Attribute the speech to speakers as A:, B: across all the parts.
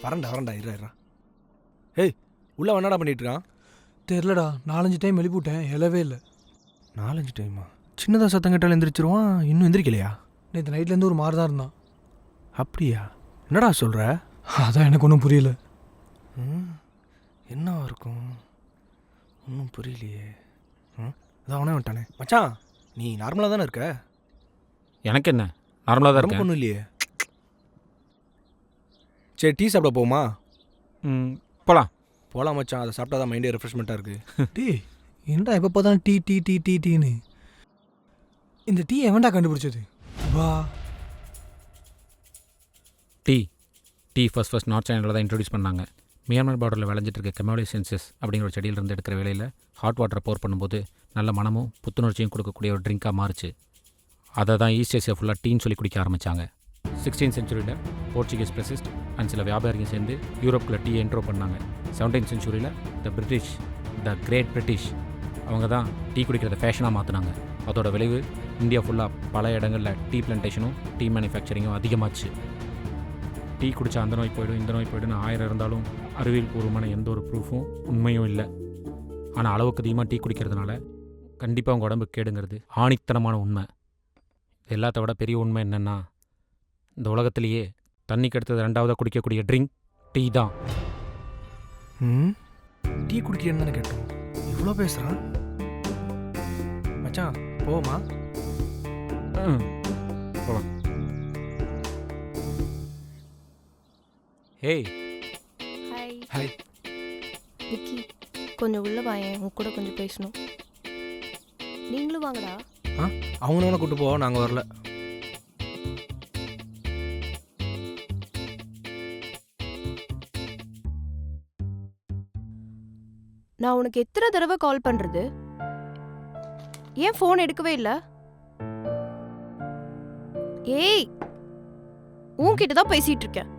A: வரண்டா இருறா. ஏய் உள்ளே என்னடா பண்ணிட்டு இருக்கான்?
B: தெரிலடா, 4-5 டைம் எழுப்பிவிட்டேன், எழவே இல்லை.
A: 4-5 டைமா? சின்னதாக சத்தம் கேட்டாலும் எந்திரிச்சிருவான். இன்னும் எந்திரிக்கலையா?
B: நேற்று நைட்லேருந்து ஒரு மாதிரி தான் இருந்தான்.
A: அப்படியா? என்னடா சொல்கிற?
B: அதான் எனக்கு ஒன்றும் புரியல.
A: என்னவா இருக்கும்? ஒன்றும் புரியலையே. அதான் அவனே வந்துட்டானே. மச்சான் நீ நார்மலாக தானே இருக்க?
C: எனக்கு என்ன, நார்மலாக தான் இருக்கும்.
A: ஒன்றும் இல்லையே. சரி டீ சாப்பிட போமா? போகலாம் மச்சான். அதை சாப்பிட்டா தான் மைண்டே ரெஃப்ரெஷ்மெண்ட்டாக இருக்குது.
B: டீ என்னடா எப்போ பார்த்தாலும் டீ டீ டீ டீ டீன்னு. இந்த டீ எவன்டா கண்டுபிடிச்சது? வா.
C: டீ ஃபர்ஸ்ட் நார்த் சைனாவில் தான் இன்ட்ரடியூஸ் பண்ணாங்க. மியான்மர் பார்டரில் விளைஞ்சிட்டு இருக்க கெமோலிசென்சஸ் அப்படிங்கிற ஒரு செடியிலிருந்து எடுக்கிற வேலையில் ஹாட் வாட்டரை போர் பண்ணும்போது நல்ல மனமும் புத்துணர்ச்சியும் கொடுக்கக்கூடிய ஒரு ட்ரிங்காக மாறுச்சு. அதை தான் ஈஸ்ட் ஏசியா ஃபுல்லாக டீன்னு சொல்லி குடிக்க ஆரம்பித்தாங்க. 16th centuryயில் போர்ச்சுகீஸ் பிரசிஸ்ட் அண்ட் சில வியாபாரிங்க சேர்ந்து யூரோப்பில் டீயை இன்ட்ரோ பண்ணாங்க. 17th centuryயில் த கிரேட் பிரிட்டிஷ் அவங்க தான் டீ குடிக்கிறத ஃபேஷனாக மாற்றினாங்க. அதோட விளைவு இந்தியா ஃபுல்லாக பல இடங்களில் டீ பிளான்டேஷனும் டீ மேனுஃபேக்சரிங்கும் அதிகமாச்சு. டீ குடித்தா அந்த நோய் போய்டும் இந்த நோய் போய்டுன்னு 1000 இருந்தாலும் அறிவியல் பூர்வமான எந்த ஒரு ப்ரூஃபும் உண்மையும் இல்லை. ஆனால் அளவுக்கு அதிகமாக டீ குடிக்கிறதுனால கண்டிப்பாக அவங்க உடம்பு கேடுங்கிறது ஆணித்தனமான உண்மை. எல்லாத்த விட பெரிய உண்மை என்னென்னா, இந்த உலகத்திலேயே தண்ணிக்கு அடுத்தது 2ஆவதாக குடிக்கக்கூடிய ட்ரிங்க் டீ தான்.
A: டீ குடிக்கிறேன்னு தானே கேட்டோம். இவ்வளோ பேசுகிறான் மச்சான். போமா?
C: போகலாம். ஹேய்.
A: ஹாய்.
D: விக்கி கொஞ்சம் உள்ள வாயேன், உன் கூட கொஞ்சம் பேசணும். நீங்களும் வாங்கடா.
A: அவங்கள கூப்பிட்டு போவோம், நாங்கள் வரல.
D: நான் உனக்கு எத்தனை தடவை கால் பண்றது? ஏன் ஃபோன் எடுக்கவே இல்லை? ஏய் உன்கிட்ட தான் பேசிட்டு இருக்கேன்.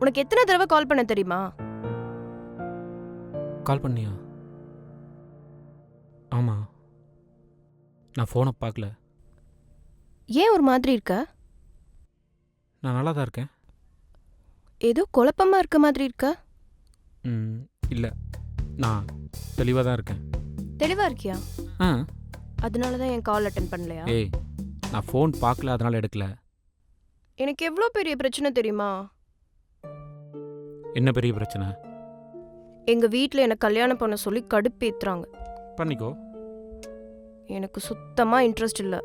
D: உனக்கு எத்தனை தடவை கால் பண்ண தெரியுமா?
C: கால் பண்ணியா? ஆமாம், நான் ஃபோனை பார்க்கல.
D: ஏன் ஒரு மாதிரி இருக்க?
C: நான் நல்லா தான் இருக்கேன்.
D: ஏதோ குழப்பமா இருக்க மாதிரி இருக்க.
C: இல்லை, நான் தெளிவாக தான் இருக்கேன்.
D: தெளிவா இருக்கியா? அதனால தான் என் கால் அட்டென்ட் பண்ணலையா?
C: ஏய், நான் ஃபோன் பார்க்கல, அதனால எடுக்கல.
D: எனக்கு எவ்வளோ பெரிய பிரச்சனை தெரியுமா?
C: என்ன பெரிய பிரச்சனை?
D: எங்க வீட்டில் எனக்கு கல்யாணம் பண்ண சொல்லி கடுப்பேத்துறாங்க.
C: பண்ணிக்கோ.
D: எனக்கு சுத்தமா இன்ட்ரெஸ்ட் இல்லை.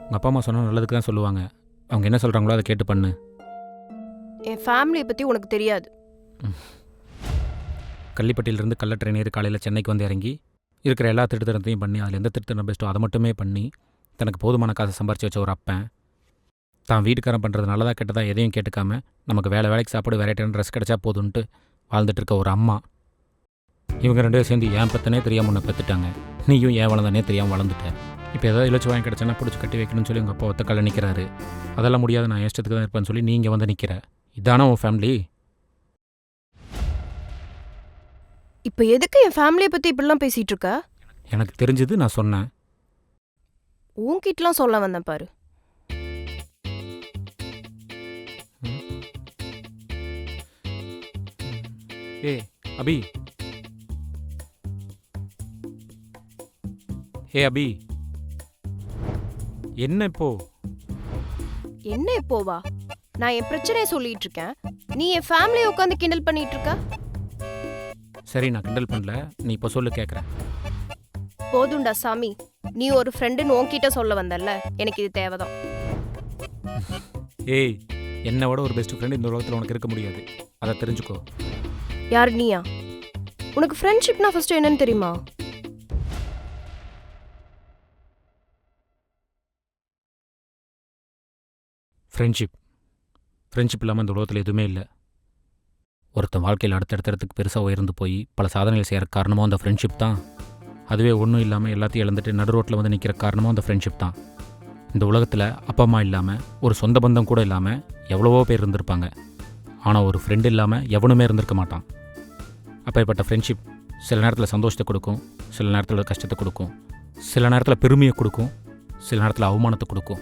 C: உங்கள் அப்பா அம்மா சொன்னால் நல்லதுக்கு தான் சொல்லுவாங்க. அவங்க என்ன சொல்கிறாங்களோ அதை கேட்டு பண்ணு.
D: என் ஃபேமிலியை பற்றி உனக்கு தெரியாது.
C: கள்ளிப்பட்டியிலிருந்து கள்ள ட்ரெயின் ஏறி காலையில் சென்னைக்கு வந்து இறங்கி இருக்கிற எல்லா திருத்தரத்தையும் பண்ணி அதில் எந்த திருத்தரம் பெஸ்ட்டோ அதை மட்டுமே பண்ணி தனக்கு போதுமான காசை சம்பாரிச்சு வச்ச ஒரு அப்பன் தான் வீட்டுக்காரன் பண்ணுறது நல்லதாக கெட்டதாக எதையும் கேட்டுக்காம நமக்கு வேலைக்கு சாப்பாடு வெரைட்டியான ட்ரெஸ் கிடச்சா போதுன்ட்டு வாழ்ந்துட்டு இருக்க ஒரு அம்மா. இவங்க 2 பேரும் சேர்ந்து ஏன் பத்தனே தெரியாமல் உன்னை பெற்றுட்டாங்க. நீயும் ஏன் வளர்ந்தானே தெரியாமல் வளர்ந்துட்டேன். இப்போ ஏதாவது இலச்சு வாங்கி கிடச்சேன்னா பிடிச்சி கட்டி வைக்கணும்னு சொல்லி உங்கள் அப்பா ஒத்த கால நிற்கிறாரு. அதெல்லாம் முடியாது, நான் இஷ்டத்துக்கு தான் இருப்பேன்னு சொல்லி நீங்கள் வந்து நிற்கிற. இதானா உன் ஃபேமிலி?
D: இப்போ எதுக்கு என் ஃபேமிலியை பற்றி இப்படிலாம் பேசிகிட்டு இருக்க?
C: எனக்கு தெரிஞ்சது நான் சொன்னேன்.
D: உன்கிட்டலாம் சொல்ல வந்தேன் பாரு.
C: ஏ அபி, அபி, என்ன இப்போ?
D: என்ன இப்போவா? நான் என் பிரச்சனையை சொல்லிட்டு இருக்கேன், நீ என் ஃபேமிலியை உட்காந்து கிண்டல் பண்ணிட்டு இருக்க.
C: சரி, நான் கிண்டல் பண்ணல, நீ இப்போ சொல்லு, கேட்குறேன்.
D: போதுண்டா சாமி, நீ ஒரு ஃப்ரெண்டுன்னு உன்கிட்ட சொல்ல வந்தல்ல, எனக்கு இது தேவைதான்.
C: ஏய், என்னை விட ஒரு பெஸ்ட் ஃப்ரெண்டு இந்த உலகத்தில் உனக்கு இருக்க முடியாது, அதை தெரிஞ்சுக்கோ.
D: யார் நீயா? உனக்கு ஃப்ரெண்ட்ஷிப்னா ஃபர்ஸ்ட் என்னன்னு தெரியுமா?
C: ஃப்ரெண்ட்ஷிப் இல்லாமல் இந்த உலகத்தில் எதுவுமே இல்லை. ஒருத்தன் வாழ்க்கையில் அடுத்தடுத்தடுத்துக்கு பெருசாக உயர்ந்து போய் பல சாதனைகள் செய்கிற காரணமும் அந்த ஃப்ரெண்ட்ஷிப் தான். அதுவே ஒன்றும் இல்லாமல் எல்லாத்தையும் இழந்துட்டு நடு ரோட்டில் வந்து நிற்கிற காரணமும் அந்த ஃப்ரெண்ட்ஷிப் தான். இந்த உலகத்தில் அப்பா அம்மா இல்லாமல் ஒரு சொந்த பந்தம் கூட இல்லாமல் எவ்வளவோ பேர் இருந்திருப்பாங்க. ஆனால் ஒரு ஃப்ரெண்டு இல்லாமல் எவனுமே இருந்திருக்க மாட்டான். அப்பேற்பட்ட ஃப்ரெண்ட்ஷிப் சில நேரத்தில் சந்தோஷத்தை கொடுக்கும், சில நேரத்தில் கஷ்டத்தை கொடுக்கும், சில நேரத்தில் பெருமையை கொடுக்கும், சில நேரத்தில் அவமானத்தை கொடுக்கும்.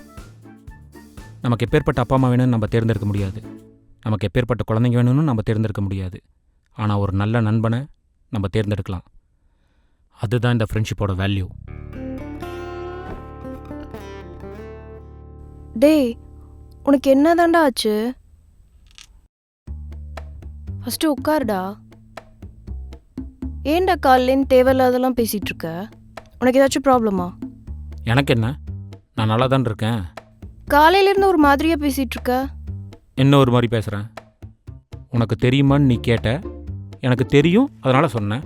C: நமக்கு எப்பேற்பட்ட அப்பா அம்மா வேணும்னு நம்ம தேர்ந்தெடுக்க முடியாது. நமக்கு எப்பேற்பட்ட குழந்தைங்க வேணும்னு நம்ம தேர்ந்தெடுக்க முடியாது. ஆனால் ஒரு நல்ல நண்பனை நம்ம தேர்ந்தெடுக்கலாம். அதுதான் இந்த ஃப்ரெண்ட்ஷிப்போட வேல்யூ.
D: டேய், உனக்கு என்னதாண்டா ஆச்சு? ஃபஸ்ட்டு உட்காருடா. ஏன்டா காலையிலேருந்து தேவையில்லாதெல்லாம் பேசிகிட்டு இருக்க? உனக்கு ஏதாச்சும் ப்ராப்ளமா?
C: எனக்கு என்ன, நான் நல்லா தான் இருக்கேன்.
D: காலையிலேருந்து ஒரு மாதிரியாக பேசிகிட்டு இருக்க.
C: என்ன ஒரு மாதிரி பேசுகிறேன்? உனக்கு தெரியுமான்னு நீ கேட்ட. எனக்கு தெரியும், அதனால் சொன்னேன்.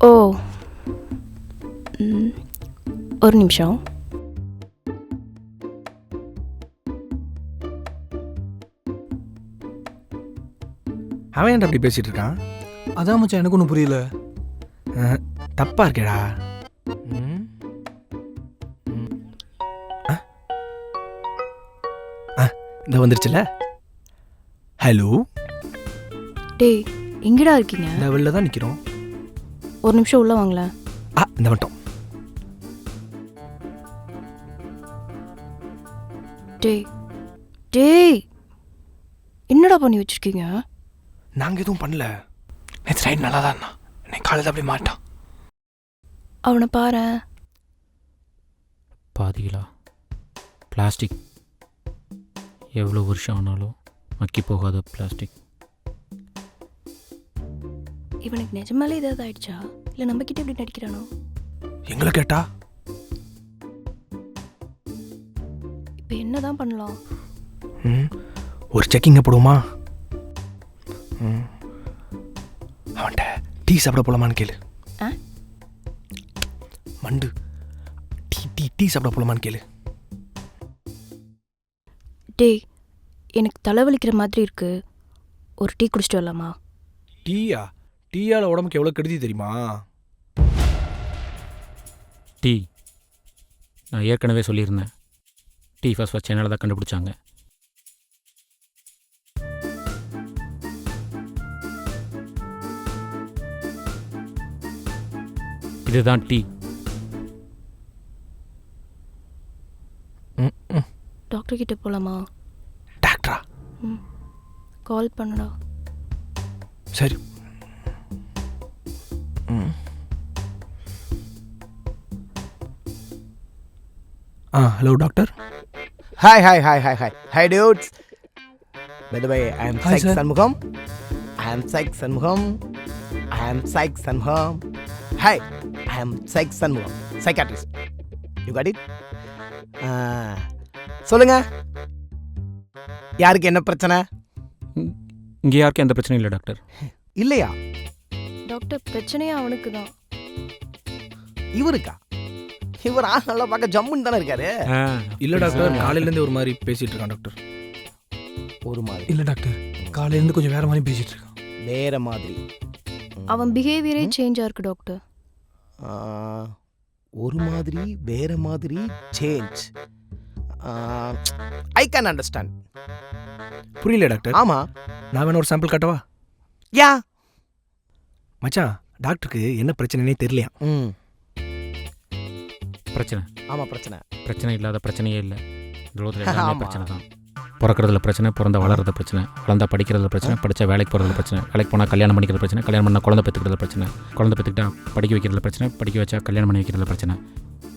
D: ஓ, ஒரு நிமிஷம்.
A: அவன் ஏன்டா அப்படி பேசிகிட்டு இருக்கான்?
B: அதான் மச்சான் எனக்கு ஒன்றும் புரியல.
A: தப்பா இருக்கேடா. இந்த வந்துருச்சுல. ஹலோ,
D: டேய் எங்கடா இருக்கீங்க?
A: இந்த வெளில தான் நிற்கிறோம்.
D: ஒரு நிமிஷம் உள்ள வாங்களேன்.
A: இந்த வந்துட்டோம்.
D: டேய் டேய், என்னடா பண்ணி வச்சிருக்கீங்க?
A: நாங்கள் எதுவும் பண்ணல. நேற்று நைட் நல்லா தான் இருந்தான். இன்னைக்கு காலையில் அப்படி மாட்டான்.
D: அவனை பாரேன்.
C: பாதிகளா பிளாஸ்டிக், எவ்வளோ வருஷம் ஆனாலும் மக்கி போகாத பிளாஸ்டிக்.
D: இவனுக்கு நிஜமாலே ஏதாவது ஆயிடுச்சா, இல்லை நம்ம கிட்ட எப்படி நடிக்கிறானோ?
A: எங்களை கேட்டா
D: இப்போ என்னதான் பண்ணலாம்?
A: ஒரு செக்கிங்க போடுவோமா? அவன்கிட்ட டீ சாப்பிட போலாமான்னு கேளு. மண்டு, டீ சாப்பிட போலாமான்னு கேளு.
D: டேய், எனக்கு தலைவலிக்கிற மாதிரி இருக்கு, ஒரு டீ குடிச்சிட்டு வரலாமா?
A: டீயா? டீயால் உடம்புக்கு எவ்வளோ கெடுதி தெரியுமா?
C: டீ நான் ஏற்கனவே சொல்லியிருந்தேன். டீ ஃபர்ஸ்ட் சென்னையில் தான் கண்டுபிடிச்சாங்க. இதுதான் டீ.
D: டாக்டர் கிட்ட போலாமா?
A: டாக்டரா?
D: கால் பண்ணடா.
A: சரி. Hello doctor.
E: Hi dudes. By the way, I am
B: Hi,
E: Saik
B: sir.
E: Sanmukham. Hi, I am Saik Sanmukham, psychiatrist. You got it? சொல்லுங்க, யாருக்கு என்ன பிரச்சனை?
C: இங்கே யாருக்கும் எந்த பிரச்சனையும் இல்லை டாக்டர்.
E: இல்லையா?
D: டாக்டர், பிரச்சனையே அவனுக்கு தான்.
E: இவருக்கா? இவர் நல்லா பார்க்க ஜம்முன்னு தானே இருக்காரு.
A: இல்லை டாக்டர், காலையிலேருந்து ஒரு மாதிரி பேசிகிட்டு இருக்கான் டாக்டர்.
E: ஒரு மாதிரி
B: இல்லை டாக்டர், காலையிலேருந்து கொஞ்சம் வேற மாதிரி பேசிட்டு இருக்கான்.
E: வேற மாதிரி.
D: அவன் பிஹேவியரே சேஞ்சாக இருக்கு டாக்டர்.
E: ஒரு மாதிரி வேற மாதிரி சேஞ்ச். I can understand.
A: புரியல டாக்டர்.
E: ஆமா,
A: நான் வேணா ஒரு சாம்பிள் காட்டவா?
E: யா.
A: மச்சான், டாக்டருக்கு என்ன பிரச்சனைனே தெரியலையா?
C: பிரச்சனை.
E: ஆமா, பிரச்சனை
C: இல்லாத பிரச்சனையே இல்லை. இந்த உலகத்தில் எல்லாமே பிரச்சனை தான். பிறக்கிறதுல பிரச்சனை, பிறந்த வளர்றது பிரச்சனை, வளர்ந்தா படிக்கிறதுல பிரச்சனை, படித்தா வேலைக்கு போகிறதுல பிரச்சனை, வேலைக்கு போனால் கல்யாணம் பண்ணிக்கிறது பிரச்சனை, கல்யாணம் பண்ணால் குழந்தை பெற்றுக்கிறதுல பிரச்சனை, குழந்தை பெற்றுக்கிட்டா படிக்க வைக்கிறதுல பிரச்சனை, படிக்க வச்சா கல்யாணம் பண்ணி வைக்கிறதுல பிரச்சனை.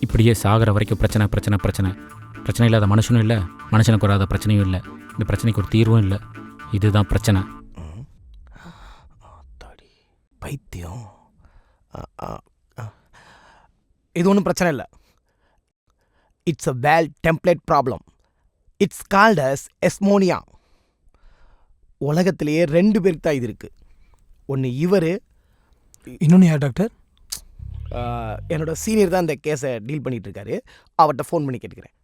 C: இப்படியே சாகிற வரைக்கும் பிரச்சனை பிரச்சனை பிரச்சனை. பிரச்சனை இல்லாத மனுஷனும் இல்லை, மனுஷனுக்கு வராத பிரச்சனையும் இல்லை, இந்த பிரச்சனைக்கு ஒரு தீர்வும் இல்லை. இதுதான் பிரச்சனை.
E: பைத்தியம். இது ஒன்றும் பிரச்சனை இல்லை. It's a well template problem. It's called as எஸ்மோனியா. உலகத்திலேயே 2 பேருக்கு தான் இது இருக்கு. ஒன்று இவர்,
B: இன்னொன்று யார் டாக்டர்?
E: என்னோட சீனியர் தான் இந்த கேஸை டீல் பண்ணிட்டு இருக்காரு. அவர்கிட்ட ஃபோன் பண்ணி கேட்டுக்கிறேன்.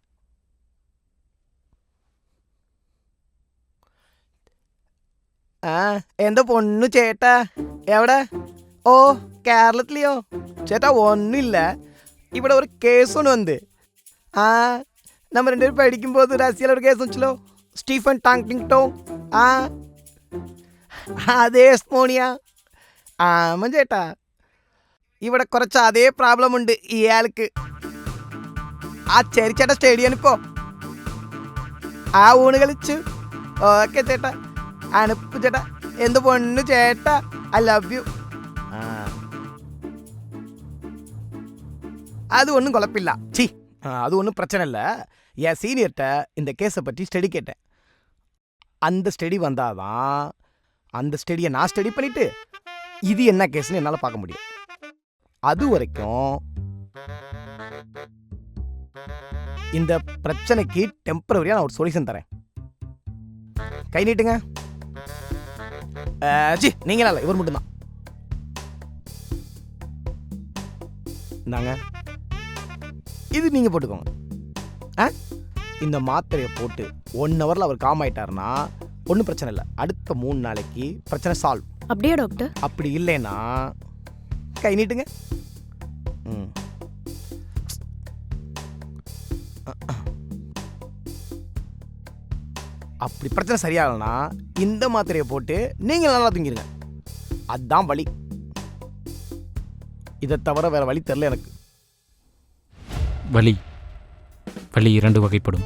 E: എന്താ പൊണ്ണു ചേട്ടാ? എവിടെ? ഓ, കേരളത്തിലെയോ? ചേട്ടാ ഒന്നുമില്ല, ഇവിടെ ഒരു കേസ് ஒன்று வந்து நம்ம 2 பேரும் படிக்கும்போது ரஷ்யாவில் ஒரு கேஸ் வந்துச்சலோ, ஸ்டீஃபன் டாங்கிங்டோ. അതേ എസ്മോണിയ. ആമൻ ചേട്ടാ, ഇവിടെ കുറച്ച് അതേ പ്രോബ്ലം ഉണ്ട് ഇയാൾക്ക്. ആ ചേരിച്ചേട്ട സ്റ്റേഡിയമിപ്പോ ഊണ് കളിച്ചു ഓക്കെ ചേട്ടാ അണുപ്പ് ചേട്ടാ എന്ത് പൊണ്ണു ചേട്ടാ ഐ ലവ് യു அது ஒன்றும் குழப்பில்ல சி அது ஒன்றும் பிரச்சனை இல்லை என் சீனியர்கிட்ட இந்த கேஸை பற்றி ஸ்டடி கேட்டேன் அந்த ஸ்டடி வந்தாதான் அந்த ஸ்டடியை நான் ஸ்டடி பண்ணிவிட்டு இது என்ன கேஸ்னு என்னால் பார்க்க முடியும் அது வரைக்கும் இந்த பிரச்சனைக்கு டெம்பரவரியாக நான் ஒரு சொல்யூஷன் தரேன் கை நீட்டுங்க ஜி நீங்களா இல்லை இவர் மட்டும்தான் இந்தாங்க இது நீங்கள் போட்டுக்கோங்க இந்த மாத்திரையை போட்டு 1 ஹவரில் அவர் காம் ஆயிட்டாருன்னா ஒன்றும் பிரச்சனை இல்லை அடுத்த 3 நாளைக்கு பிரச்சனை சால்வ்
D: அப்படியா டாக்டர்?
E: அப்படி இல்லைன்னா கை நீட்டுங்க அப்படி பிரச்சனை சரியாகலன்னா இந்த மாத்திரையை போட்டு நீங்கள் நல்லா தூங்கிடுங்க அதுதான் வழி இதை தவிர வேற வழி தெரில எனக்கு
C: வலி 2 வகைப்படும்.